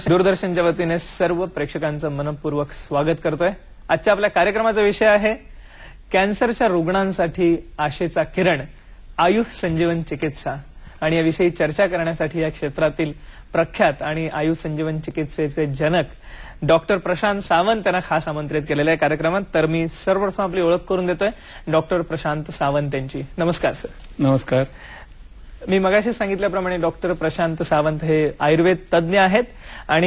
दूरदर्शनच्या वतीने सर्व प्रेक्षकांचं मनपूर्वक स्वागत करतोय। आजच्या आपल्या कार्यक्रमाचा विषय आहे कॅन्सरच्या रुग्णांसाठी आशेचा किरण, आयुष संजीवन चिकित्सा। आणि याविषयी चर्चा करण्यासाठी या क्षेत्रातील प्रख्यात आणि आयुष संजीवन चिकित्सेचे जनक डॉक्टर प्रशांत सावंत यांना खास आमंत्रित केलेल्या आहे कार्यक्रमात। तर मी सर्वप्रथम आपली ओळख करून देतोय डॉक्टर प्रशांत सावंत यांची। नमस्कार सर। नमस्कार। मी मगाशी सांगितल्याप्रमाणे डॉक्टर प्रशांत सावंत हे आयुर्वेद तज्ञ आहेत आणि